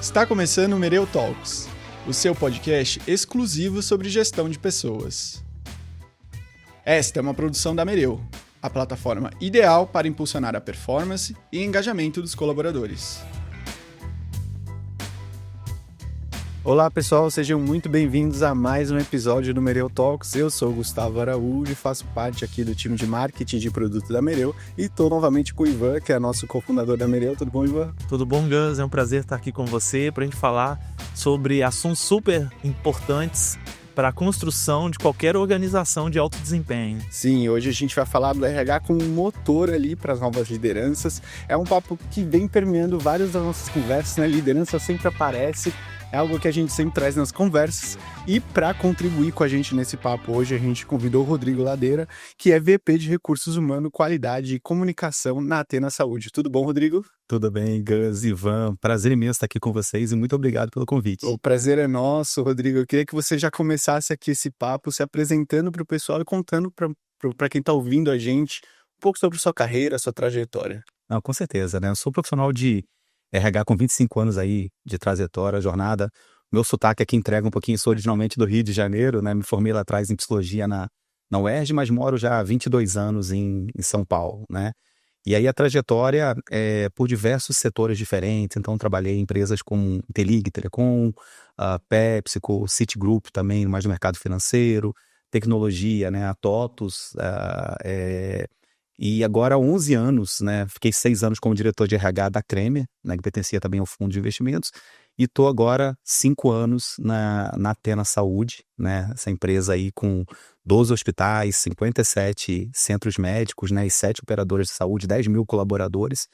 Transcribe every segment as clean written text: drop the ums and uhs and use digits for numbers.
Está começando o Mereu Talks, o seu podcast exclusivo sobre gestão de pessoas. Esta é uma produção da Mereu, a plataforma ideal para impulsionar a performance e engajamento dos colaboradores. Olá pessoal, sejam muito bem-vindos a mais um episódio do Mereu Talks. Eu sou o Gustavo Araújo e faço parte aqui do time de marketing de produto da Mereu e estou novamente com o Ivan, que é nosso cofundador da Mereu. Tudo bom, Ivan? Tudo bom, Gus? É um prazer estar aqui com você para a gente falar sobre assuntos super importantes para a construção de qualquer organização de alto desempenho. Sim, hoje a gente vai falar do RH como um motor ali para as novas lideranças. É um papo que vem permeando várias das nossas conversas, né? Liderança sempre aparece. É algo que a gente sempre traz nas conversas e para contribuir com a gente nesse papo hoje, a gente convidou o Rodrigo Ladeira, que é VP de Recursos Humanos, Qualidade e Comunicação na Athena Saúde. Tudo bom, Rodrigo? Tudo bem, Gus, Ivan. Prazer imenso estar aqui com vocês e muito obrigado pelo convite. O prazer é nosso, Rodrigo. Eu queria que você já começasse aqui esse papo, se apresentando para o pessoal e contando para quem está ouvindo a gente um pouco sobre sua carreira, sua trajetória. Não, com certeza, né? Eu sou profissional de RH com 25 anos aí de trajetória, jornada. Meu sotaque aqui entrega um pouquinho, sou originalmente do Rio de Janeiro, né? Me formei lá atrás em psicologia na UERJ, mas moro já há 22 anos em São Paulo, né? E aí a trajetória é por diversos setores diferentes, então trabalhei em empresas como Intelig, Telecom, PepsiCo, Citigroup também, mais no mercado financeiro, tecnologia, né? A TOTUS, e agora há 11 anos, né, fiquei 6 anos como diretor de RH da Cremer, né, que pertencia também ao fundo de investimentos, e estou agora 5 anos na Athena Saúde, né, essa empresa aí com 12 hospitais, 57 centros médicos, né, e 7 operadoras de saúde, 10 mil colaboradores,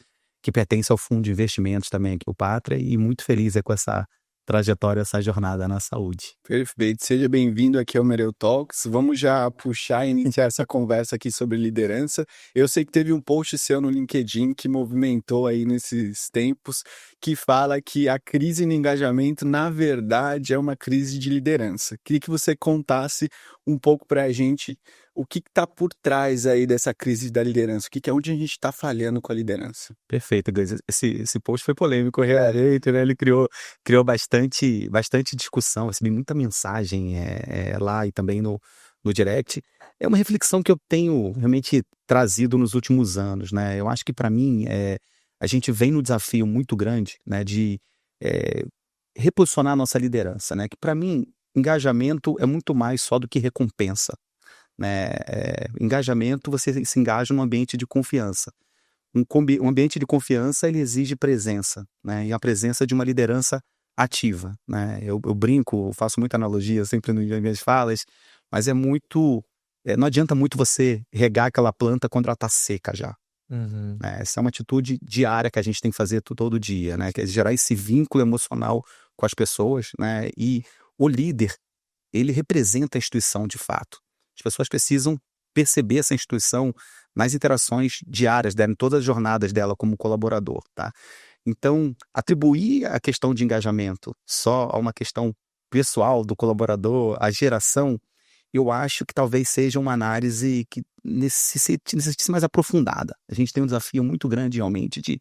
que pertence ao fundo de investimentos também aqui, o Pátria, e muito feliz com essa trajetória, essa jornada na saúde. Perfeito, seja bem-vindo aqui ao Mereu Talks. Vamos já puxar e iniciar essa conversa aqui sobre liderança. Eu sei que teve um post seu no LinkedIn que movimentou aí nesses tempos, que fala que a crise no engajamento, na verdade, é uma crise de liderança. Queria que você contasse um pouco para a gente o que está por trás aí dessa crise da liderança, onde a gente está falhando com a liderança. Perfeito, Gus. Esse post foi polêmico, realmente, né? Ele criou bastante discussão, recebi muita mensagem lá e também no direct. É uma reflexão que eu tenho realmente trazido nos últimos anos, né? Eu acho que para mim, a gente vem no desafio muito grande, né, de reposicionar a nossa liderança, né? Que para mim, engajamento é muito mais só do que recompensa, né? Engajamento, você se engaja num ambiente de confiança. Um ambiente de confiança, ele exige presença, né? E a presença de uma liderança ativa, né? Eu brinco, faço muita analogia sempre nas minhas falas, mas não adianta muito você regar aquela planta quando ela está seca já. Uhum. Né? Essa é uma atitude diária que a gente tem que fazer todo dia, né? Que é gerar esse vínculo emocional com as pessoas, né? E o líder, ele representa a instituição de fato. As pessoas precisam perceber essa instituição nas interações diárias dela, em todas as jornadas dela como colaborador, tá? Então, atribuir a questão de engajamento só a uma questão pessoal do colaborador, a geração, eu acho que talvez seja uma análise que necessite ser mais aprofundada. A gente tem um desafio muito grande, realmente, de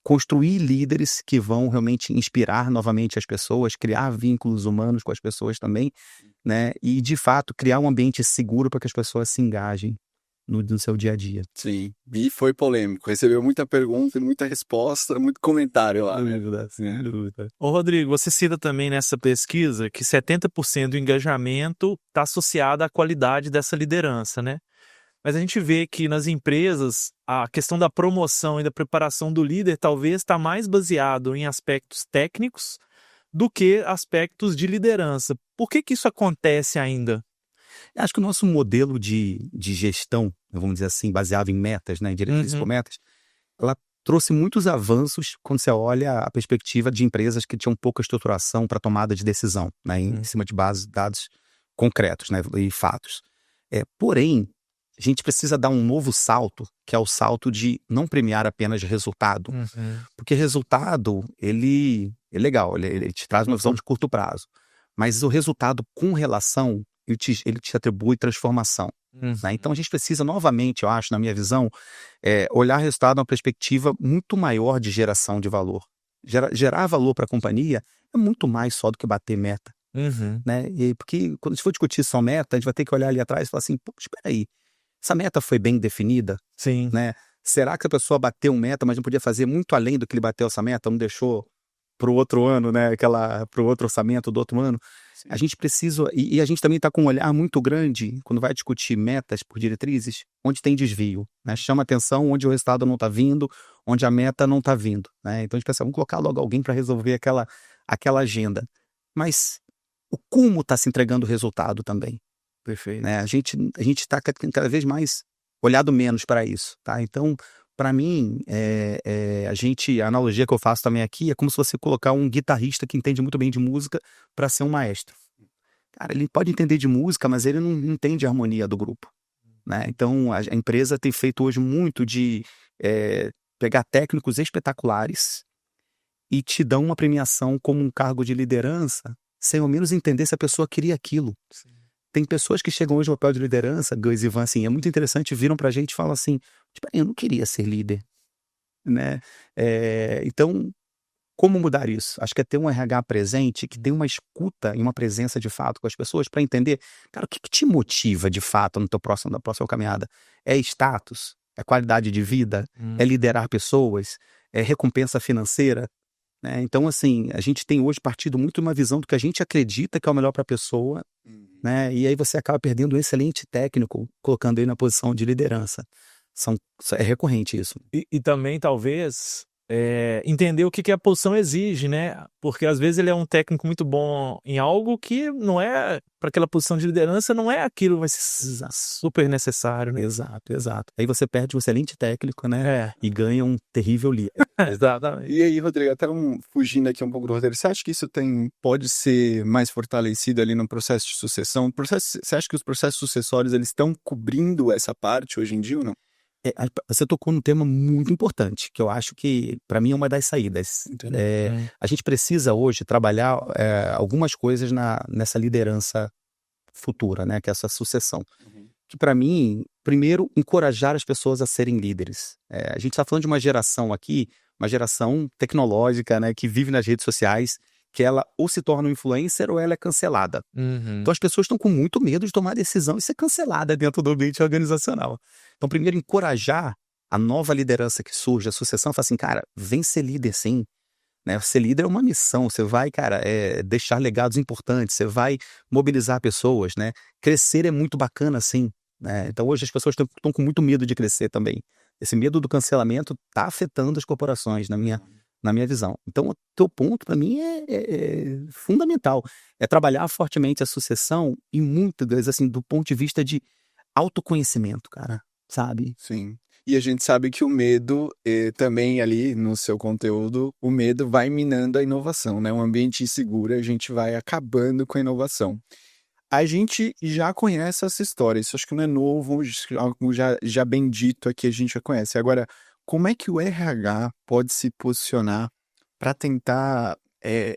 construir líderes que vão realmente inspirar novamente as pessoas, criar vínculos humanos com as pessoas também, né? E, de fato, criar um ambiente seguro para que as pessoas se engajem no seu dia a dia. Sim, e foi polêmico. Recebeu muita pergunta, muita resposta, muito comentário lá. Sem dúvida. Ô, Rodrigo, você cita também nessa pesquisa que 70% do engajamento está associado à qualidade dessa liderança, né? Mas a gente vê que nas empresas a questão da promoção e da preparação do líder talvez está mais baseado em aspectos técnicos do que aspectos de liderança. Por que isso acontece ainda? Acho que o nosso modelo de gestão, vamos dizer assim, baseado em metas, né, em diretrizes por metas, ela trouxe muitos avanços quando você olha a perspectiva de empresas que tinham pouca estruturação para tomada de decisão, né, em cima de bases de dados concretos, né, e fatos. Porém, a gente precisa dar um novo salto, que é o salto de não premiar apenas resultado. Porque resultado, ele é legal, ele te traz uma visão de curto prazo. Mas o resultado com relação, ele te atribui transformação. Né? Então a gente precisa novamente, eu acho, na minha visão, olhar o resultado numa perspectiva muito maior de geração de valor. gerar valor para a companhia é muito mais só do que bater meta, Uhum. né? E porque quando a gente for discutir só meta, a gente vai ter que olhar ali atrás e falar assim, pô, espera aí, essa meta foi bem definida, Sim. né? Será que a pessoa bateu meta, mas não podia fazer muito além do que ele bateu essa meta, não deixou para o outro ano, né? Para o outro orçamento do outro ano? Sim. A gente precisa, e a gente também está com um olhar muito grande quando vai discutir metas por diretrizes, onde tem desvio, né? Chama atenção onde o resultado não está vindo, onde a meta não está vindo, né? Então a gente pensa, vamos colocar logo alguém para resolver aquela agenda. Mas o como está se entregando o resultado também, Perfeito. né? A gente está cada vez mais olhado menos para isso, tá? Então, para mim, a analogia que eu faço também aqui é como se você colocar um guitarrista que entende muito bem de música para ser um maestro. Cara, ele pode entender de música, mas ele não entende a harmonia do grupo, né? Então, a empresa tem feito hoje muito de pegar técnicos espetaculares e te dão uma premiação como um cargo de liderança, sem ao menos entender se a pessoa queria aquilo. Sim. Tem pessoas que chegam hoje no papel de liderança, Gus e Ivan, assim, é muito interessante, viram pra gente e falam assim, tipo, eu não queria ser líder, né? Então, como mudar isso? Acho que é ter um RH presente, que tem uma escuta e uma presença de fato com as pessoas para entender, cara, o que te motiva de fato na próxima caminhada? É status? É qualidade de vida? É liderar pessoas? É recompensa financeira? Né? Então, assim, a gente tem hoje partido muito de uma visão do que a gente acredita que é o melhor para a pessoa, né? E aí você acaba perdendo um excelente técnico, colocando ele na posição de liderança. É recorrente isso. E também, talvez, entender o que a posição exige, né? Porque às vezes ele é um técnico muito bom em algo que não é, para aquela posição de liderança, não é aquilo, vai ser super necessário, né? Exato. Aí você perde um excelente técnico, né? E ganha um terrível líder. Exatamente. E aí, Rodrigo, até fugindo aqui um pouco do roteiro, você acha que isso pode ser mais fortalecido ali no processo de sucessão? Você acha que os processos sucessórios eles estão cobrindo essa parte hoje em dia ou não? Você tocou num tema muito importante, que eu acho que, para mim, é uma das saídas. A gente precisa hoje trabalhar algumas coisas nessa liderança futura, né? Que é essa sucessão. Que, para mim, primeiro, encorajar as pessoas a serem líderes. A gente está falando de uma geração aqui, uma geração tecnológica, né? Que vive nas redes sociais, que ela ou se torna um influencer ou ela é cancelada. Então as pessoas estão com muito medo de tomar decisão e ser cancelada dentro do ambiente organizacional. Então, primeiro, encorajar a nova liderança que surge, a sucessão, falar assim, cara, vem ser líder sim. Né? Ser líder é uma missão, você vai, cara, deixar legados importantes, você vai mobilizar pessoas, né? Crescer é muito bacana, sim. Né? Então hoje as pessoas estão com muito medo de crescer também. Esse medo do cancelamento está afetando as corporações, na minha visão. Então, o teu ponto, para mim, é fundamental. É trabalhar fortemente a sucessão e muitas vezes, assim, do ponto de vista de autoconhecimento, cara, sabe? Sim. E a gente sabe que o medo, também ali no seu conteúdo, o medo vai minando a inovação, né? Um ambiente inseguro, a gente vai acabando com a inovação. A gente já conhece essa história, isso acho que não é novo, algo já bem dito aqui, a gente já conhece. Agora, como é que o RH pode se posicionar para tentar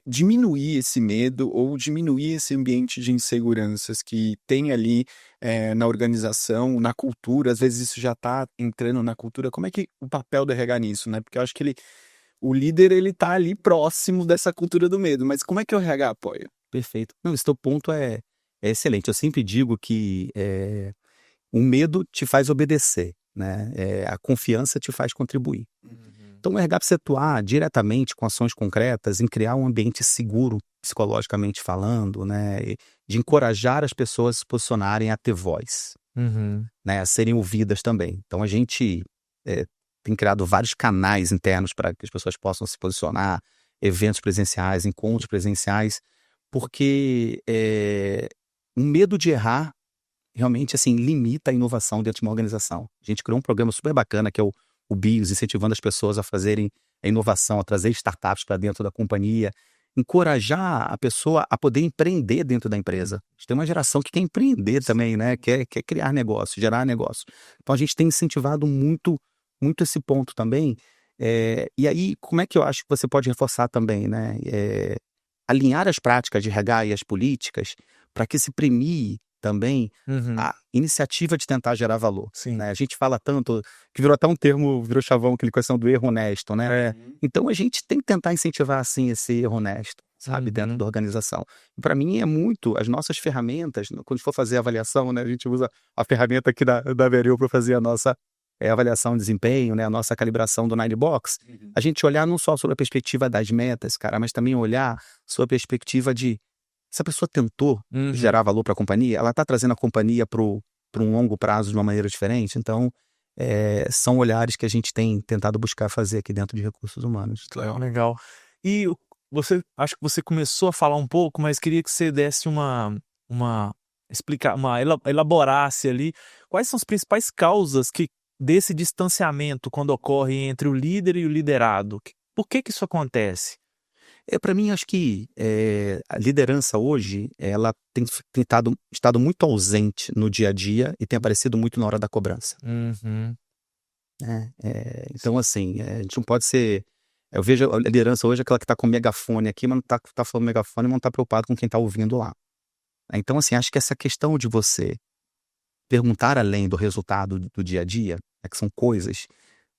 diminuir esse medo ou diminuir esse ambiente de inseguranças que tem ali na organização, na cultura? Às vezes isso já está entrando na cultura. Como é que o papel do RH nisso, né? Porque eu acho que o líder ele está ali próximo dessa cultura do medo, mas como é que o RH apoia? Perfeito. Não, esse teu ponto é excelente. Eu sempre digo que o medo te faz obedecer, né? A confiança te faz contribuir. Então, o RH precisa atuar diretamente com ações concretas em criar um ambiente seguro, psicologicamente falando, né? De encorajar as pessoas a se posicionarem, a ter voz, né? A serem ouvidas também. Então, a gente tem criado vários canais internos para que as pessoas possam se posicionar, eventos presenciais, encontros presenciais, porque o medo de errar realmente, assim, limita a inovação dentro de uma organização. A gente criou um programa super bacana que é o BIOS, incentivando as pessoas a fazerem a inovação, a trazer startups para dentro da companhia, encorajar a pessoa a poder empreender dentro da empresa. A gente tem uma geração que quer empreender também, né? Quer criar negócio, gerar negócio. Então a gente tem incentivado muito, muito esse ponto também. E aí, como é que eu acho que você pode reforçar também, né? Alinhar as práticas de RH e as políticas para que se premie também a iniciativa de tentar gerar valor. Sim. Né? A gente fala tanto, que virou até um termo, virou chavão, aquela questão do erro honesto, né? Então a gente tem que tentar incentivar, assim, esse erro honesto, sabe, dentro da organização. Para mim é muito, as nossas ferramentas, quando for fazer a avaliação, né, a gente usa a ferramenta aqui da Veril para fazer a nossa avaliação de desempenho, né, a nossa calibração do Nine Box, a gente olhar não só sobre a perspectiva das metas, cara, mas também olhar sobre a perspectiva de se a pessoa tentou gerar valor para a companhia, ela está trazendo a companhia para um longo prazo de uma maneira diferente. Então, são olhares que a gente tem tentado buscar fazer aqui dentro de recursos humanos. Legal. E acho que você começou a falar um pouco, mas queria que você desse elaborasse ali quais são as principais causas desse distanciamento quando ocorre entre o líder e o liderado. Por que isso acontece? Para mim, acho que a liderança hoje, ela tem estado muito ausente no dia a dia e tem aparecido muito na hora da cobrança. Então, assim, a gente não pode ser... Eu vejo a liderança hoje aquela que está com o megafone aqui, mas não está falando megafone, mas não está preocupado com quem está ouvindo lá. Então, assim, acho que essa questão de você perguntar além do resultado do dia a dia, que são coisas,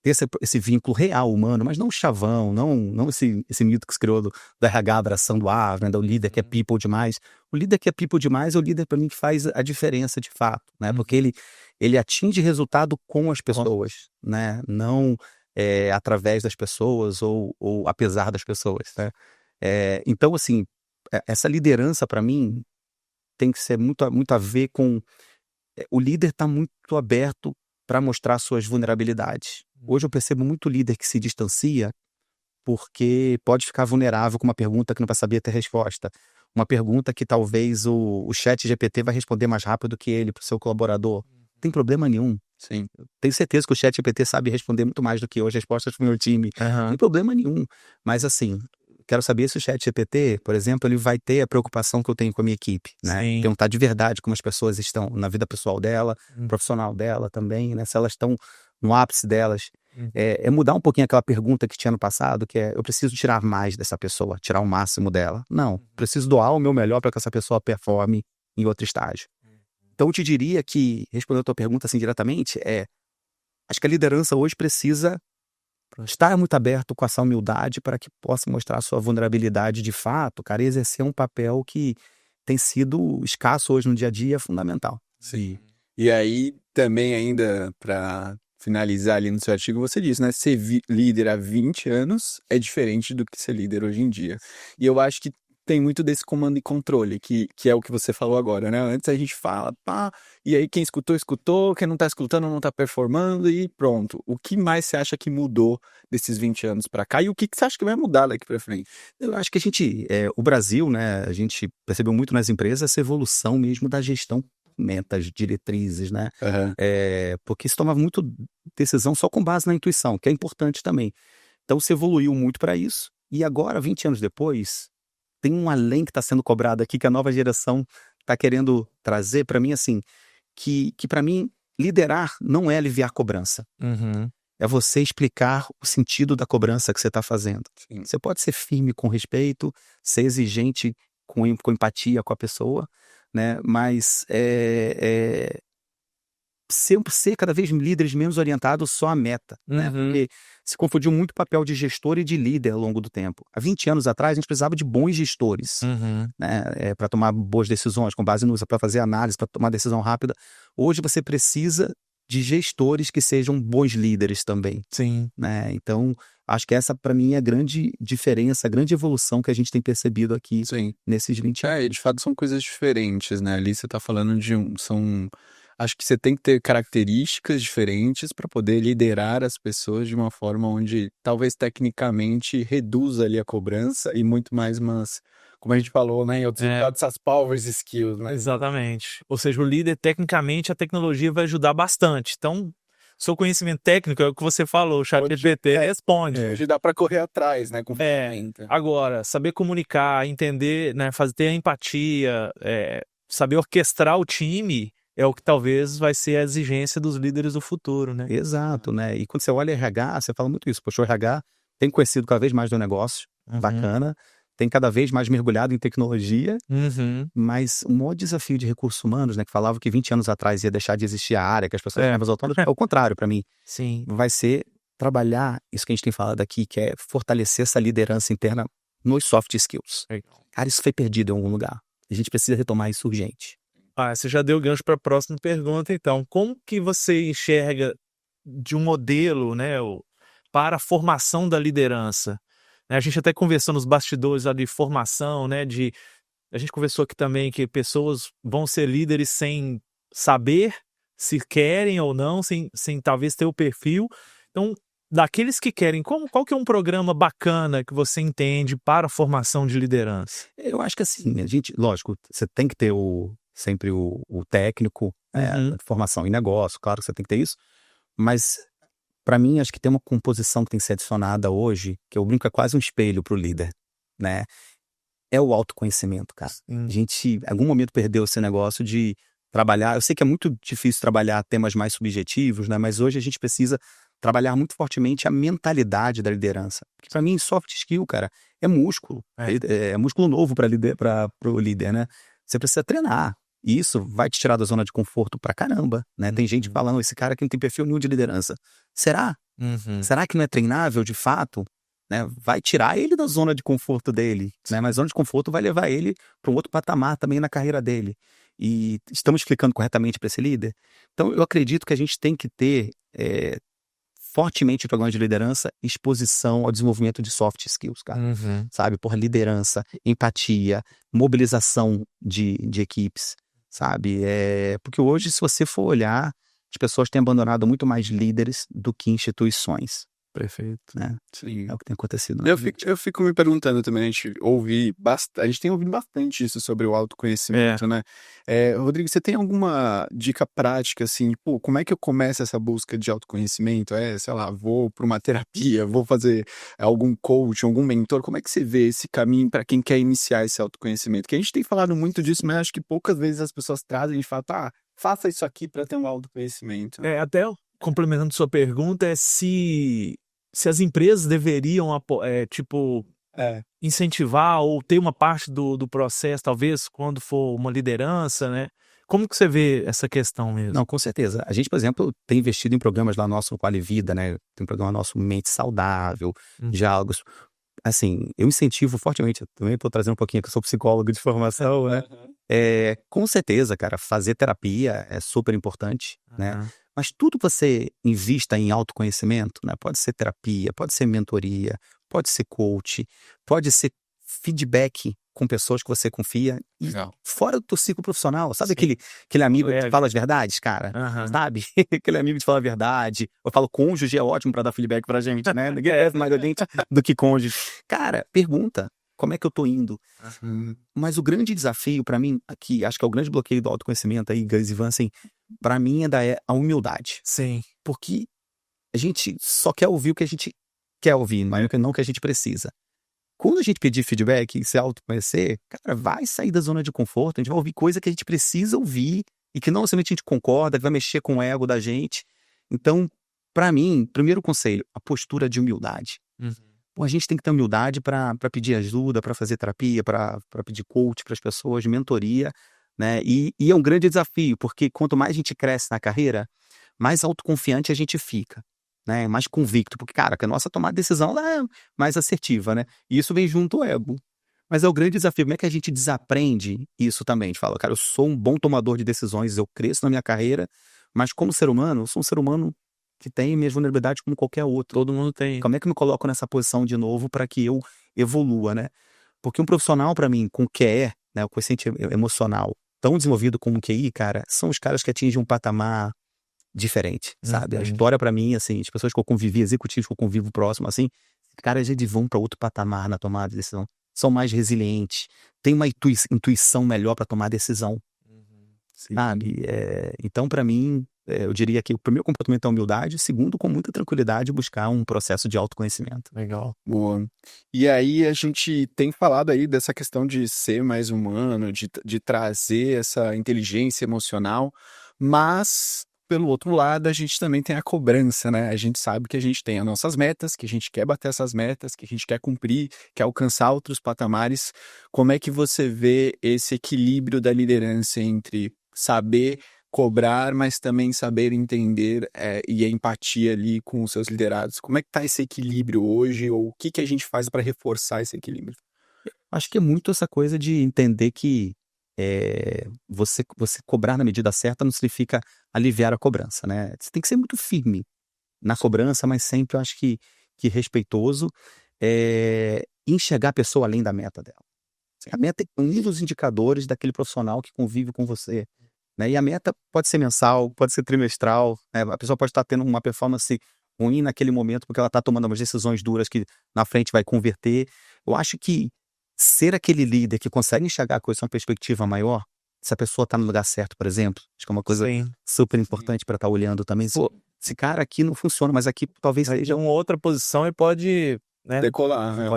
ter esse vínculo real humano, mas não chavão, não esse mito que se criou do RH abraçando a árvore, né, do líder que é people demais. O líder que é people demais é o líder, para mim, que faz a diferença de fato, né? Porque ele atinge resultado com as pessoas, né? Não através das pessoas ou apesar das pessoas, né? Então, assim, essa liderança, para mim, tem que ser muito a ver com... O líder está muito aberto para mostrar suas vulnerabilidades. Hoje eu percebo muito líder que se distancia porque pode ficar vulnerável com uma pergunta que não vai saber ter resposta. Uma pergunta que talvez o chat GPT vai responder mais rápido que ele para o seu colaborador. Não tem problema nenhum. Sim. Eu tenho certeza que o chat GPT sabe responder muito mais do que eu as respostas do meu time. Não tem problema nenhum. Mas assim, quero saber se o chat GPT, por exemplo, ele vai ter a preocupação que eu tenho com a minha equipe, né? Perguntar de verdade como as pessoas estão na vida pessoal dela, profissional dela também, né? Se elas estão no ápice delas. Mudar um pouquinho aquela pergunta que tinha no passado, que eu preciso tirar mais dessa pessoa, tirar o máximo dela. Não, preciso doar o meu melhor para que essa pessoa performe em outro estágio. Então eu te diria que, respondendo a tua pergunta assim diretamente, acho que a liderança hoje precisa estar muito aberto com essa humildade para que possa mostrar a sua vulnerabilidade de fato, cara, e exercer um papel que tem sido escasso hoje no dia a dia, fundamental. Sim. E aí, também ainda, para finalizar ali no seu artigo, você diz, né? Ser líder há 20 anos é diferente do que ser líder hoje em dia. E eu acho que tem muito desse comando e controle, que é o que você falou agora, né? Antes a gente fala, e aí quem escutou, quem não tá escutando não tá performando e pronto. O que mais você acha que mudou desses 20 anos para cá? E o que você acha que vai mudar daqui para frente? Eu acho que o Brasil, né, a gente percebeu muito nas empresas essa evolução mesmo da gestão, metas, diretrizes, né? Porque se tomava muito decisão só com base na intuição, que é importante também. Então se evoluiu muito para isso e agora, 20 anos depois, tem um além que está sendo cobrado aqui, que a nova geração está querendo trazer para mim, assim, que para mim, liderar não é aliviar cobrança. É você explicar o sentido da cobrança que você está fazendo. Sim. Você pode ser firme com respeito, ser exigente com empatia com a pessoa, né? Mas ser cada vez líderes menos orientados só à meta, né? Porque se confundiu muito o papel de gestor e de líder ao longo do tempo. Há 20 anos atrás, a gente precisava de bons gestores, né? Para tomar boas decisões, com base para fazer análise, para tomar decisão rápida. Hoje você precisa de gestores que sejam bons líderes também. Sim. Né? Então, acho que essa, para mim, é a grande diferença, a grande evolução que a gente tem percebido aqui nesses 20 anos. E de fato são coisas diferentes, né? Ali você está falando acho que você tem que ter características diferentes para poder liderar as pessoas de uma forma onde talvez tecnicamente reduza ali a cobrança e muito mais como a gente falou, né, em outros essas power skills, né? Exatamente. Ou seja, o líder, tecnicamente, a tecnologia vai ajudar bastante. Então, seu conhecimento técnico é o que você falou, o chat GPT responde. Hoje dá para correr atrás, né, com ferramenta. Agora, saber comunicar, entender, né, ter a empatia, saber orquestrar o time é o que talvez vai ser a exigência dos líderes do futuro, né? Exato, né? E quando você olha RH, você fala muito isso. Poxa, o RH tem conhecido cada vez mais do negócio, bacana, tem cada vez mais mergulhado em tecnologia, Uhum. mas o maior desafio de recursos humanos, né, que falava que 20 anos atrás ia deixar de existir a área, que as pessoas É. eram mais autônomas, é o contrário para mim. Sim. Vai ser trabalhar isso que a gente tem falado aqui, que é fortalecer essa liderança interna nos soft skills. Legal. Cara, isso foi perdido em algum lugar. A gente precisa retomar isso urgente. Você já deu gancho para a próxima pergunta, então. Como que você enxerga de um modelo, né, para a formação da liderança? A gente até conversou nos bastidores ali de formação, né, a gente conversou aqui também que pessoas vão ser líderes sem saber se querem ou não, sem talvez ter o perfil. Então, daqueles que querem, qual que é um programa bacana que você entende para a formação de liderança? Eu acho que assim, a gente, lógico, você tem que ter sempre o técnico, formação em negócio, claro que você tem que ter isso, mas para mim acho que tem uma composição que tem que ser adicionada hoje, que eu brinco é quase um espelho para o líder, né? É o autoconhecimento, cara. A gente, em algum momento, perdeu esse negócio de trabalhar. Eu sei que é muito difícil trabalhar temas mais subjetivos, né? Mas hoje a gente precisa trabalhar muito fortemente a mentalidade da liderança. Porque para mim, soft skill, cara, é músculo. É músculo novo para o líder, né? Você precisa treinar. E isso vai te tirar da zona de conforto pra caramba, né? Tem gente falando, esse cara aqui não tem perfil nenhum de liderança. Será? Será que não é treinável de fato? Né? Vai tirar ele da zona de conforto dele, né? Mas a zona de conforto vai levar ele para um outro patamar também na carreira dele. E estamos explicando corretamente para esse líder? Então, eu acredito que a gente tem que ter fortemente em programas de liderança exposição ao desenvolvimento de soft skills, cara. Sabe? Por liderança, empatia, mobilização de equipes, sabe? Porque hoje, se você for olhar, as pessoas têm abandonado muito mais líderes do que instituições. Perfeito. Né? Sim. É o que tem acontecido. Eu fico me perguntando também, a gente tem ouvido bastante isso sobre o autoconhecimento, né? Rodrigo, você tem alguma dica prática, assim, pô, como é que eu começo essa busca de autoconhecimento? Sei lá, vou para uma terapia, vou fazer algum coach, algum mentor, como é que você vê esse caminho para quem quer iniciar esse autoconhecimento? Que a gente tem falado muito disso, mas acho que poucas vezes as pessoas trazem e falam, faça isso aqui para ter um autoconhecimento. Até complementando sua pergunta, se as empresas deveriam, incentivar ou ter uma parte do processo, talvez, quando for uma liderança, né? Como que você vê essa questão mesmo? Não, com certeza. A gente, por exemplo, tem investido em programas lá nosso Quali Vida, né? Tem um programa nosso Mente Saudável, diálogos. Assim, eu incentivo fortemente, eu também estou trazendo um pouquinho, que eu sou psicólogo de formação, né? Com certeza, cara, fazer terapia é super importante, né? Mas tudo que você invista em autoconhecimento, né? Pode ser terapia, pode ser mentoria, pode ser coach, pode ser feedback com pessoas que você confia. E fora do teu ciclo profissional, sabe aquele amigo que fala as verdades, cara? Sabe? Aquele amigo que fala a verdade. Eu falo cônjuge é ótimo pra dar feedback pra gente, né? Ninguém é mais audiente do que cônjuge. Cara, pergunta. Como é que eu tô indo? Mas o grande desafio pra mim, aqui, acho que é o grande bloqueio do autoconhecimento aí, Gus e Ivan, assim, pra mim ainda é a humildade. Sim. Porque a gente só quer ouvir o que a gente quer ouvir, não o que a gente precisa. Quando a gente pedir feedback e se autoconhecer, cara, vai sair da zona de conforto, a gente vai ouvir coisa que a gente precisa ouvir e que não necessariamente a gente concorda, que vai mexer com o ego da gente. Então, pra mim, primeiro conselho, a postura de humildade. A gente tem que ter humildade para pedir ajuda, para fazer terapia, para pedir coach para as pessoas, mentoria, né? E é um grande desafio, porque quanto mais a gente cresce na carreira, mais autoconfiante a gente fica, né? Mais convicto, porque, cara, que a nossa tomada de decisão é mais assertiva, né? E isso vem junto ao ego. Mas é o grande desafio, como é que a gente desaprende isso também? A gente fala, cara, eu sou um bom tomador de decisões, eu cresço na minha carreira, mas como ser humano, eu sou um ser humano que tem minhas vulnerabilidades como qualquer outro. Todo mundo tem. Como é que eu me coloco nessa posição de novo para que eu evolua, né? Porque um profissional, para mim, com QE, né, o quociente emocional, tão desenvolvido como o QI, cara, são os caras que atingem um patamar diferente, sabe? A história, para mim, assim, as pessoas que eu convivi, executivos que eu convivo próximo, assim, caras já vão para outro patamar na tomada de decisão. São mais resilientes, têm uma intuição melhor para tomar decisão. Sabe? Então, para mim, eu diria que o primeiro comportamento é a humildade, o segundo, com muita tranquilidade, buscar um processo de autoconhecimento. Legal. Boa. E aí a gente tem falado aí dessa questão de ser mais humano, de trazer essa inteligência emocional, mas pelo outro lado, a gente também tem a cobrança, né? A gente sabe que a gente tem as nossas metas, que a gente quer bater essas metas, que a gente quer cumprir, quer alcançar outros patamares. Como é que você vê esse equilíbrio da liderança entre saber cobrar, mas também saber entender e a empatia ali com os seus liderados? Como é que tá esse equilíbrio hoje? Ou o que que a gente faz para reforçar esse equilíbrio? Acho que é muito essa coisa de entender que você cobrar na medida certa não significa aliviar a cobrança, né? Você tem que ser muito firme na cobrança, mas sempre eu acho que respeitoso, enxergar a pessoa além da meta dela. A meta é um dos indicadores daquele profissional que convive com você, né? E a meta pode ser mensal, pode ser trimestral, né? A pessoa pode estar tendo uma performance ruim naquele momento porque ela está tomando umas decisões duras que na frente vai converter. Eu acho que ser aquele líder que consegue enxergar a coisa com uma perspectiva maior, se a pessoa está no lugar certo, por exemplo, acho que é uma coisa Sim. super importante para estar olhando também. Pô, esse cara aqui não funciona, mas aqui talvez seja Uma outra posição e pode, né, Decolar, né?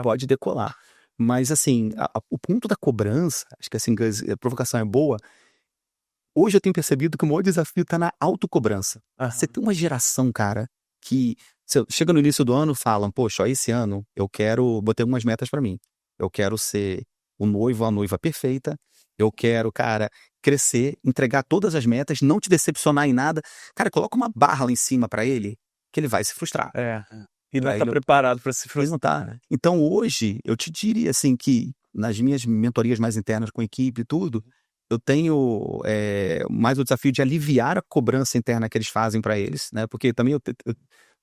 pode decolar. Mas assim, o ponto da cobrança, acho que assim, a provocação é boa. Hoje eu tenho percebido que o maior desafio está na autocobrança. Você tem uma geração, cara, que chega no início do ano, falam, poxa, ó, esse ano eu botei algumas metas para mim. Eu quero ser o noivo, a noiva perfeita. Eu quero, cara, crescer, entregar todas as metas, não te decepcionar em nada. Cara, coloca uma barra lá em cima para ele, que ele vai se frustrar. E não Pra está ele- preparado para se Ele frustrar. não tá, né? Então hoje, eu te diria assim que nas minhas mentorias mais internas com equipe e tudo, eu tenho mais o desafio de aliviar a cobrança interna que eles fazem para eles, né? Porque também eu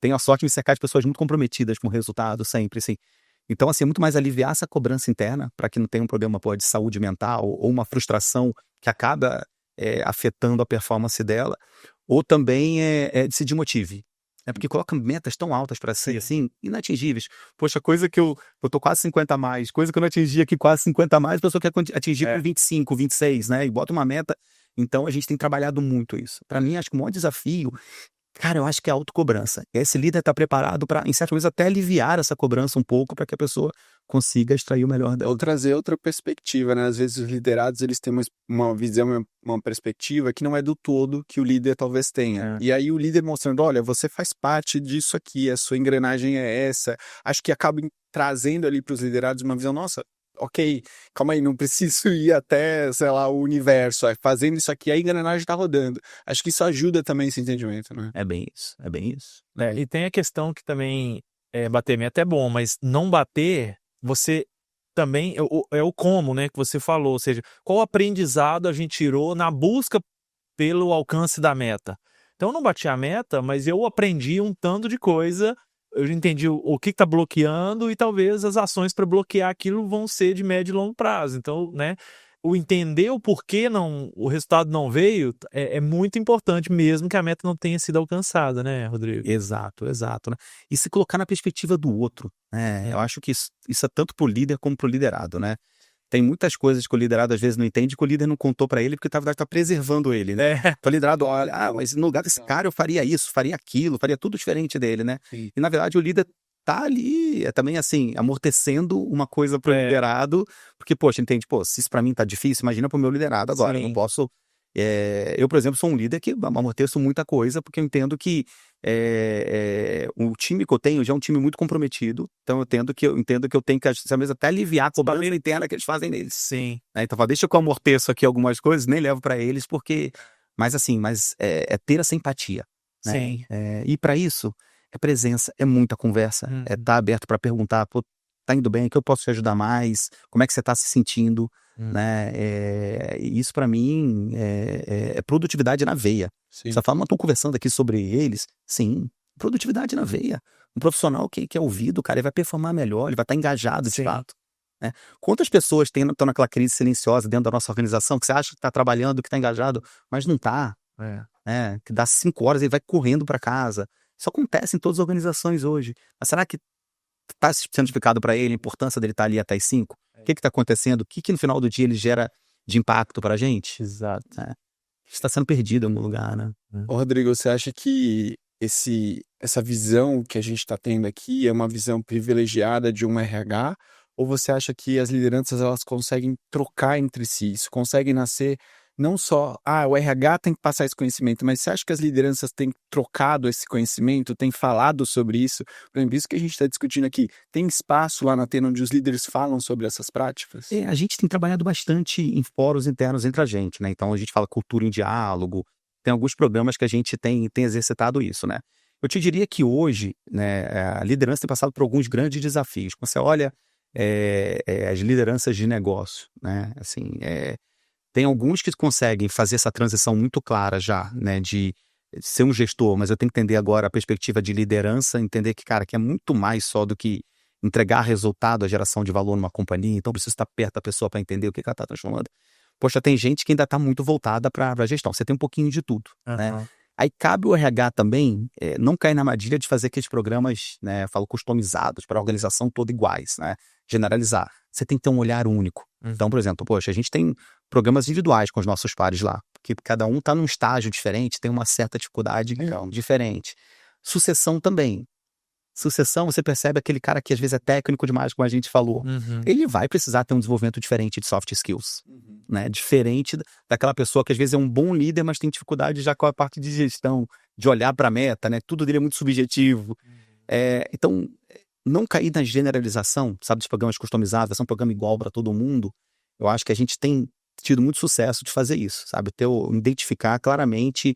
tenho a sorte de me cercar de pessoas muito comprometidas com o resultado sempre, assim. Então, assim, é muito mais aliviar essa cobrança interna para que não tenha um problema de saúde mental ou uma frustração que acaba afetando a performance dela, ou também de se desmotive. É porque coloca metas tão altas para si, assim, inatingíveis. Poxa, coisa que eu tô quase 50 a mais, coisa que eu não atingi aqui quase 50 a mais, a pessoa quer atingir com 25, 26, né? E bota uma meta. Então, a gente tem trabalhado muito isso. Para mim, acho que o maior desafio, cara, eu acho que é a autocobrança. Esse líder tá preparado para, em certo momento, até aliviar essa cobrança um pouco para que a pessoa consiga extrair o melhor dela. Ou trazer outra perspectiva, né? Às vezes os liderados, eles têm uma visão, uma perspectiva que não é do todo que o líder talvez tenha. E aí o líder mostrando, olha, você faz parte disso aqui, a sua engrenagem é essa. Acho que acaba trazendo ali para os liderados uma visão, nossa, ok, calma aí, não preciso ir até, sei lá, o universo. Fazendo isso aqui, a engrenagem tá rodando. Acho que isso ajuda também esse entendimento, né? É bem isso, é bem isso. E tem a questão que também bater meta é bom, mas não bater, você também é o como, né, que você falou, ou seja, qual aprendizado a gente tirou na busca pelo alcance da meta. Então eu não bati a meta, mas eu aprendi um tanto de coisa, eu já entendi o que está bloqueando e talvez as ações para bloquear aquilo vão ser de médio e longo prazo. Então, né, o entender o porquê o resultado não veio é muito importante, mesmo que a meta não tenha sido alcançada, né, Rodrigo? Exato, né? E se colocar na perspectiva do outro, né? Eu acho que isso é tanto pro líder como pro liderado, né? Tem muitas coisas que o liderado às vezes não entende que o líder não contou para ele porque na verdade tá preservando ele, né? Então o liderado olha, mas no lugar desse cara eu faria isso, faria aquilo, faria tudo diferente dele, né? Sim. E na verdade o líder tá ali, também assim, amortecendo uma coisa pro liderado, porque, poxa, entende, pô, se isso pra mim tá difícil, imagina pro meu liderado agora, eu não posso... eu, por exemplo, sou um líder que amorteço muita coisa, porque eu entendo que o time que eu tenho já é um time muito comprometido, então eu entendo que eu tenho que, às vezes, até aliviar a cobrança interna que eles fazem neles. Sim. Né? Então, deixa que eu amorteço aqui algumas coisas, nem levo pra eles, porque... Mas assim, é ter essa empatia. Né? Sim. E pra isso, é presença, é muita conversa, é estar aberto para perguntar, pô, tá indo bem, o que eu posso te ajudar mais, como é que você tá se sentindo, né? Isso para mim é produtividade na veia. Sim. Você fala, mas tô conversando aqui sobre eles. Sim, produtividade na veia. Um profissional que é ouvido, cara, ele vai performar melhor, ele vai estar engajado de fato. Né? Quantas pessoas estão naquela crise silenciosa dentro da nossa organização que você acha que está trabalhando, que está engajado, mas não está. Né? Que dá 5 horas e vai correndo para casa. Isso acontece em todas as organizações hoje. Mas será que está sendo explicado para ele a importância dele estar ali até as 5? O que está acontecendo? O que no final do dia ele gera de impacto para a gente? Exato. Está sendo perdido em algum lugar, né? Ô, Rodrigo, você acha que essa visão que a gente está tendo aqui é uma visão privilegiada de um RH? Ou você acha que as lideranças elas conseguem trocar entre si? Isso consegue nascer não só, o RH tem que passar esse conhecimento, mas você acha que as lideranças têm trocado esse conhecimento, têm falado sobre isso? Por exemplo, isso que a gente está discutindo aqui, tem espaço lá na Atena onde os líderes falam sobre essas práticas? A gente tem trabalhado bastante em fóruns internos entre a gente, né? Então a gente fala cultura em diálogo, tem alguns programas que a gente tem exercitado isso, né? Eu te diria que hoje, né, a liderança tem passado por alguns grandes desafios. Quando você olha as lideranças de negócio, né? Assim, tem alguns que conseguem fazer essa transição muito clara já, né? De ser um gestor, mas eu tenho que entender agora a perspectiva de liderança, entender que, cara, que é muito mais só do que entregar resultado, a geração de valor numa companhia, então preciso estar perto da pessoa para entender o que ela está transformando. Poxa, tem gente que ainda está muito voltada para a gestão, você tem um pouquinho de tudo, né? Aí cabe o RH também não cair na armadilha de fazer aqueles programas, né, falo customizados, para a organização toda iguais, né? Generalizar. Você tem que ter um olhar único. Então, por exemplo, poxa, a gente tem programas individuais com os nossos pares lá, porque cada um está num estágio diferente, tem uma certa dificuldade diferente. Sucessão também. Sucessão, você percebe aquele cara que às vezes é técnico demais, como a gente falou. Ele vai precisar ter um desenvolvimento diferente de soft skills, né? Diferente daquela pessoa que às vezes é um bom líder, mas tem dificuldade já com a parte de gestão, de olhar para a meta, né? Tudo dele é muito subjetivo. Então, não cair na generalização, sabe, dos programas customizados, vai ser um programa igual para todo mundo. Eu acho que a gente tem tido muito sucesso de fazer isso, sabe? Identificar claramente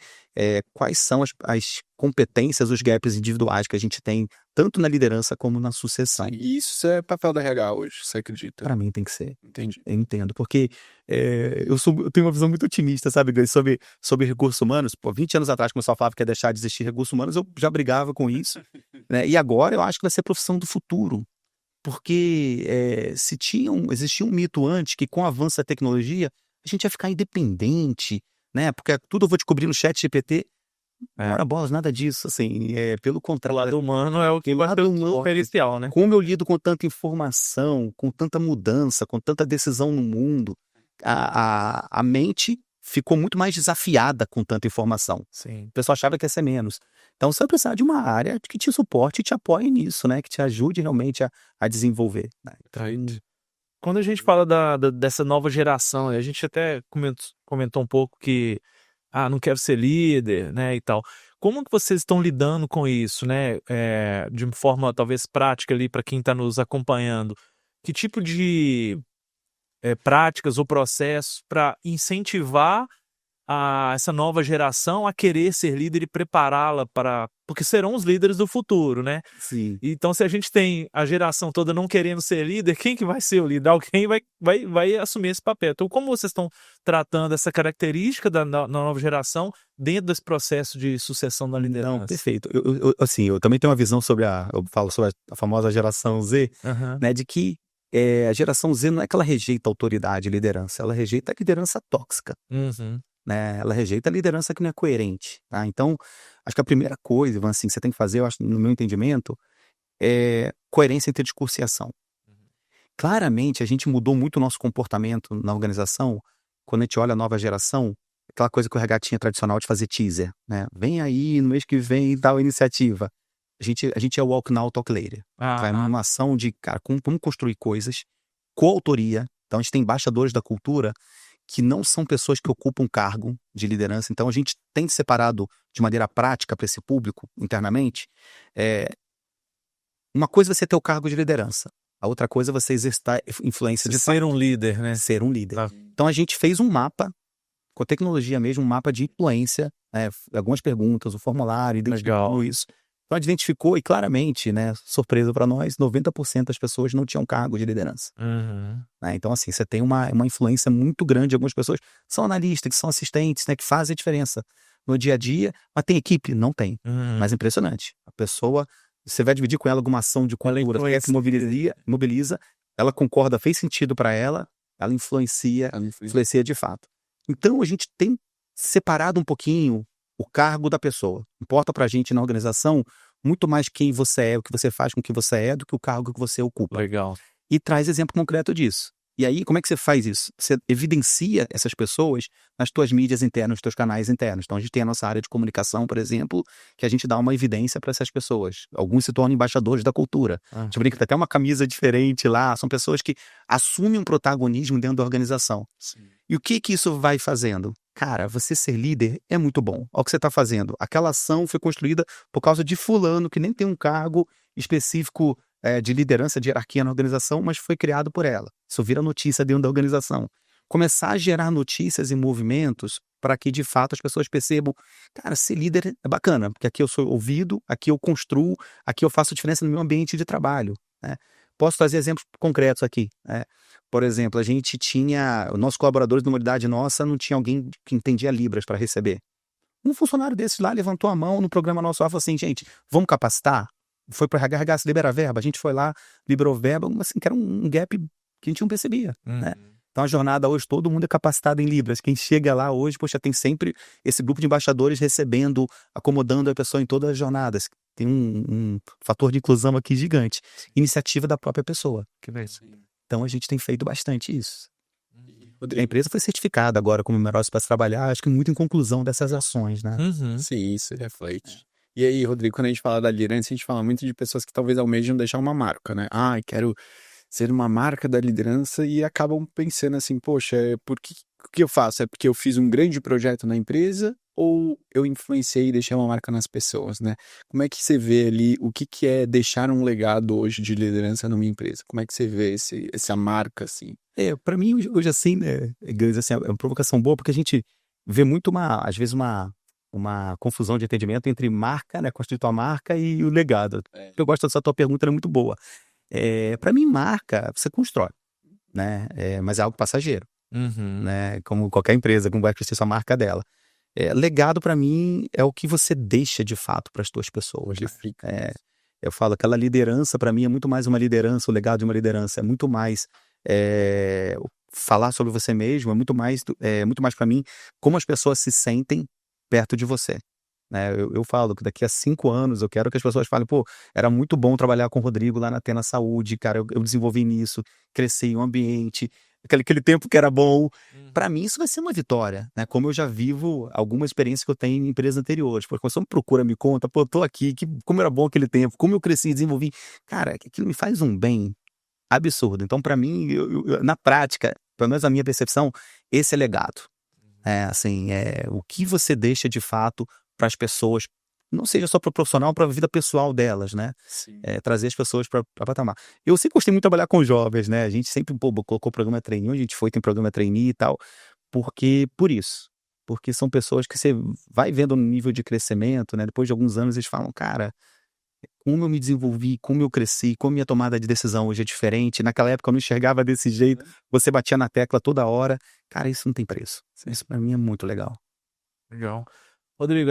quais são as competências, os gaps individuais que a gente tem, tanto na liderança como na sucessão. E isso é papel da RH hoje, você acredita? Para mim tem que ser. Entendi. Eu entendo, porque eu tenho uma visão muito otimista, sabe, Gleice, sobre recursos humanos. Pô, 20 anos atrás, quando o pessoal falava que ia deixar de existir recursos humanos, eu já brigava com isso, né? E agora eu acho que vai ser a profissão do futuro. Porque existia um mito antes que com o avanço da tecnologia a gente ia ficar independente, né? Porque tudo eu vou descobrir no chat GPT. Ora bolas, nada disso, assim, pelo contrário. O lado humano é o que vai ter um pericial, né? Como eu lido com tanta informação, com tanta mudança, com tanta decisão no mundo, a mente ficou muito mais desafiada com tanta informação. Sim. O pessoal achava que ia ser menos. Então você vai precisar de uma área que te suporte e te apoie nisso, né? Que te ajude realmente a desenvolver. Né? Quando a gente fala dessa nova geração, a gente até comentou um pouco que não quero ser líder, né, e tal. Como que vocês estão lidando com isso, né? De forma talvez prática ali para quem está nos acompanhando. Que tipo de práticas ou processos para incentivar essa nova geração a querer ser líder e prepará-la porque serão os líderes do futuro, né? Sim. Então, se a gente tem a geração toda não querendo ser líder, quem que vai ser o líder? Alguém vai assumir esse papel. Então, como vocês estão tratando essa característica da nova geração dentro desse processo de sucessão da liderança? Não, perfeito. Eu também tenho uma visão eu falo sobre a famosa geração Z, né, de que a geração Z não é que ela rejeita a autoridade e liderança, ela rejeita a liderança tóxica. Né? Ela rejeita a liderança que não é coerente. Tá? Então, acho que a primeira coisa, Ivan, assim, que você tem que fazer, eu acho, no meu entendimento, é coerência entre discurso e ação. Claramente, a gente mudou muito o nosso comportamento na organização quando a gente olha a nova geração, aquela coisa que o RH tinha tradicional de fazer teaser. Né? Vem aí, no mês que vem, tal iniciativa. A gente é walk now, talk later. Vai numa ação de, cara, vamos construir coisas, coautoria. Então, a gente tem embaixadores da cultura que não são pessoas que ocupam cargo de liderança. Então, a gente tem separado de maneira prática para esse público, internamente, uma coisa é você ter o cargo de liderança. A outra coisa é você exercitar influência de ser um líder, né? Ser um líder. Então, a gente fez um mapa, com a tecnologia mesmo, um mapa de influência, algumas perguntas, o formulário, identificou isso. Então, a gente identificou e claramente, né, surpresa para nós, 90% das pessoas não tinham cargo de liderança. Né? Então, assim, você tem uma influência muito grande de algumas pessoas que são analistas, que são assistentes, né, que fazem a diferença no dia a dia, mas tem equipe? Não tem. Mas é impressionante. A pessoa, você vai dividir com ela alguma ação de cultura, que mobiliza, ela concorda, fez sentido para ela influencia de fato. Então, a gente tem separado um pouquinho o cargo da pessoa. Importa pra gente na organização muito mais quem você é, o que você faz com o que você é, do que o cargo que você ocupa. Legal. E traz exemplo concreto disso. E aí, como é que você faz isso? Você evidencia essas pessoas nas tuas mídias internas, nos teus canais internos. Então, a gente tem a nossa área de comunicação, por exemplo, que a gente dá uma evidência para essas pessoas. Alguns se tornam embaixadores da cultura. A gente brinca, tem até uma camisa diferente lá. São pessoas que assumem um protagonismo dentro da organização. Sim. E o que isso vai fazendo? Cara, você ser líder é muito bom. Olha o que você está fazendo. Aquela ação foi construída por causa de fulano, que nem tem um cargo específico de liderança, de hierarquia na organização, mas foi criado por ela. Isso vira notícia dentro da organização. Começar a gerar notícias e movimentos para que, de fato, as pessoas percebam, cara, ser líder é bacana, porque aqui eu sou ouvido, aqui eu construo, aqui eu faço diferença no meu ambiente de trabalho, né? Posso trazer exemplos concretos aqui, né? Por exemplo, a gente tinha, os nossos colaboradores de uma unidade nossa, não tinha alguém que entendia Libras para receber. Um funcionário desses lá levantou a mão no programa nosso e falou assim, gente, vamos capacitar? Foi para RH, se libera verba, a gente foi lá, liberou verba, assim, que era um gap que a gente não percebia, né? Então a jornada hoje, todo mundo é capacitado em Libras. Quem chega lá hoje, poxa, tem sempre esse grupo de embaixadores recebendo, acomodando a pessoa em todas as jornadas. Tem um fator de inclusão aqui gigante. Iniciativa da própria pessoa. Então a gente tem feito bastante isso. A empresa foi certificada agora como melhor para trabalhar, acho que muito em conclusão dessas ações, né? Sim, isso reflete. E aí, Rodrigo, quando a gente fala da liderança, a gente fala muito de pessoas que talvez almejam deixar uma marca, né? Quero ser uma marca da liderança e acabam pensando assim, poxa, o que eu faço? É porque eu fiz um grande projeto na empresa ou eu influenciei e deixei uma marca nas pessoas, né? Como é que você vê ali, o que é deixar um legado hoje de liderança numa empresa? Como é que você vê essa marca, assim? Para mim, hoje assim, né, assim, é uma provocação boa, porque a gente vê muito, às vezes, uma confusão de entendimento entre marca, né, construir tua marca e o legado. Eu gosto dessa tua pergunta, ela é muito boa. Para mim, marca, você constrói, né? Mas é algo passageiro, né? Como qualquer empresa, como vai crescer sua marca dela. Legado, para mim, é o que você deixa de fato para as tuas pessoas. Né? Eu falo, aquela liderança, para mim, é muito mais uma liderança, o legado de uma liderança é muito mais falar sobre você mesmo, é muito mais para mim, como as pessoas se sentem perto de você. Né? Eu falo que daqui a 5 anos eu quero que as pessoas falem, pô, era muito bom trabalhar com o Rodrigo lá na Tena Saúde, cara, eu desenvolvi nisso, cresci em um ambiente, aquele tempo que era bom. Para mim isso vai ser uma vitória, né? Como eu já vivo alguma experiência que eu tenho em empresas anteriores. Porque quando você me procura, me conta, pô, eu tô aqui, como era bom aquele tempo, como eu cresci e desenvolvi. Cara, aquilo me faz um bem absurdo. Então, para mim, na prática, pelo menos a minha percepção, esse é legado. O que você deixa de fato para as pessoas, não seja só para o profissional, para a vida pessoal delas, né? Trazer as pessoas para patamar. Eu sempre gostei muito de trabalhar com jovens, né? A gente sempre colocou o programa trainee, a gente tem programa trainee e tal, porque são pessoas que você vai vendo no nível de crescimento, né? Depois de alguns anos eles falam, cara, como eu me desenvolvi, como eu cresci, como minha tomada de decisão hoje é diferente. Naquela época eu não enxergava desse jeito, você batia na tecla toda hora. Cara, isso não tem preço. Isso para mim é muito legal. Legal. Rodrigo,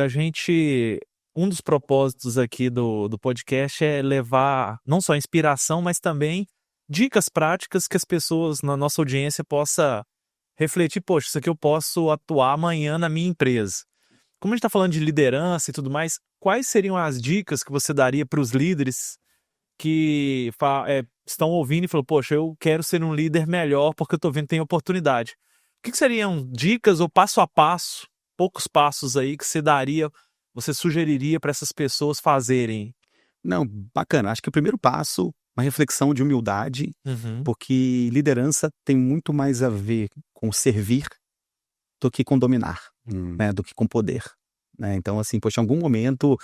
um dos propósitos aqui do podcast é levar não só inspiração, mas também dicas práticas que as pessoas na nossa audiência possa refletir, poxa, isso aqui eu posso atuar amanhã na minha empresa. Como a gente está falando de liderança e tudo mais, quais seriam as dicas que você daria para os líderes que estão ouvindo e falam, poxa, eu quero ser um líder melhor porque eu estou vendo que tem oportunidade. O que seriam dicas ou passo a passo, poucos passos aí que você sugeriria para essas pessoas fazerem? Não, bacana. Acho que o primeiro passo, uma reflexão de humildade, porque liderança tem muito mais a ver com servir do que com dominar, né? Do que com poder. Né? Então, assim, poxa, em algum momento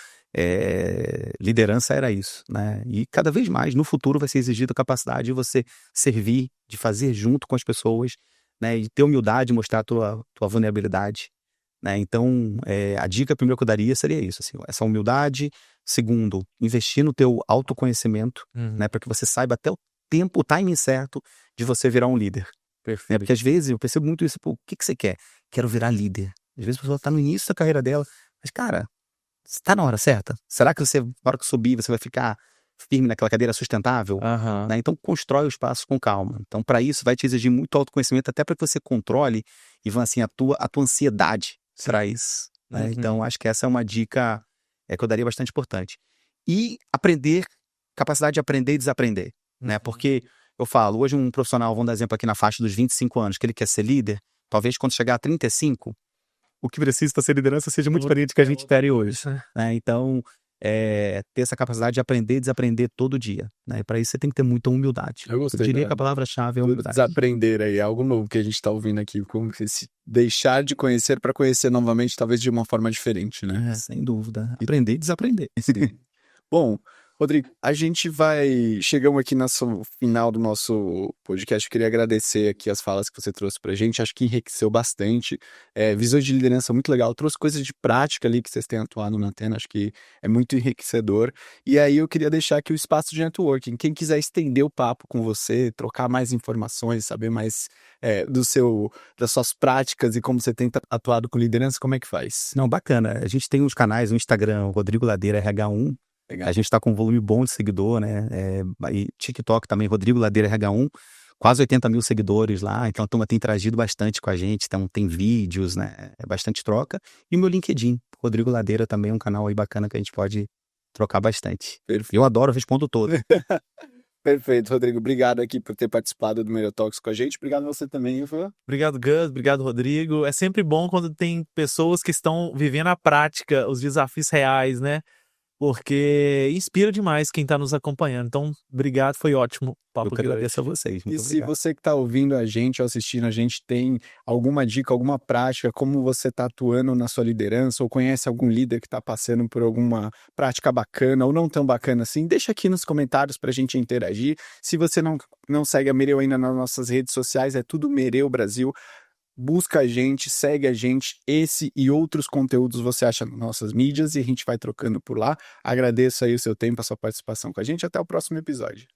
liderança era isso, né? E cada vez mais, no futuro, vai ser exigida a capacidade de você servir, de fazer junto com as pessoas, né? E ter humildade, mostrar a tua vulnerabilidade. Né? Então, a dica primeiro que eu daria seria isso, assim, essa humildade. Segundo, investir no teu autoconhecimento, né? Para que você saiba até o timing certo de você virar um líder. Né? Porque às vezes eu percebo muito isso, pô, o que você quer? Quero virar líder. Às vezes a pessoa está no início da carreira dela, mas cara, está na hora certa? Será que na hora que subir, você vai ficar firme naquela cadeira sustentável? Né? Então constrói os passos com calma. Então para isso vai te exigir muito autoconhecimento, até para que você controle, Ivan, assim, a tua ansiedade para isso. Né? Então acho que essa é uma dica que eu daria bastante importante. E capacidade de aprender e desaprender. Né? Porque eu falo, hoje um profissional, vamos dar exemplo aqui na faixa dos 25 anos, que ele quer ser líder, talvez quando chegar a 35, o que precisa para ser liderança seja muito diferente do que a gente espera hoje. Né? Então, ter essa capacidade de aprender e desaprender todo dia, né? Para isso você tem que ter muita humildade. Eu gostei, diria né? que a palavra-chave é Do humildade. desaprender aí, algo novo que a gente tá ouvindo aqui, como se deixar de conhecer para conhecer novamente, talvez de uma forma diferente, né? Sem dúvida. Aprender e desaprender. Bom, Rodrigo, a gente chegamos aqui no final do nosso podcast. Eu queria agradecer aqui as falas que você trouxe pra gente. Acho que enriqueceu bastante. Visões de liderança muito legal. Trouxe coisas de prática ali que vocês têm atuado na Antena. Acho que é muito enriquecedor. E aí eu queria deixar aqui o espaço de networking. Quem quiser estender o papo com você, trocar mais informações, saber mais das suas práticas e como você tem atuado com liderança, como é que faz? Não, bacana. A gente tem uns canais no Instagram, Rodrigo Ladeira RH1. Legal. A gente está com um volume bom de seguidor, né? E TikTok também, Rodrigo Ladeira RH1, quase 80 mil seguidores lá. Então a turma tem interagido bastante com a gente, então tem vídeos, né? Bastante troca. E o meu LinkedIn, Rodrigo Ladeira, também é um canal aí bacana que a gente pode trocar bastante. Perfeito. Eu adoro, respondo todo. Perfeito, Rodrigo. Obrigado aqui por ter participado do Melhor Talks com a gente. Obrigado a você também, Ivan. Obrigado, Gus. Obrigado, Rodrigo. É sempre bom quando tem pessoas que estão vivendo a prática, os desafios reais, né? Porque inspira demais quem está nos acompanhando. Então, obrigado, foi ótimo o papo. Eu que agradeço a vocês. Muito E se obrigado. você que está ouvindo a gente ou assistindo a gente tem alguma dica, alguma prática, como você está atuando na sua liderança, ou conhece algum líder que está passando por alguma prática bacana ou não tão bacana assim, deixa aqui nos comentários para a gente interagir. Se você não segue a Mereu ainda nas nossas redes sociais, é tudo Mereu Brasil. Busca a gente, segue a gente, esse e outros conteúdos você acha nas nossas mídias e a gente vai trocando por lá. Agradeço aí o seu tempo, a sua participação com a gente. Até o próximo episódio.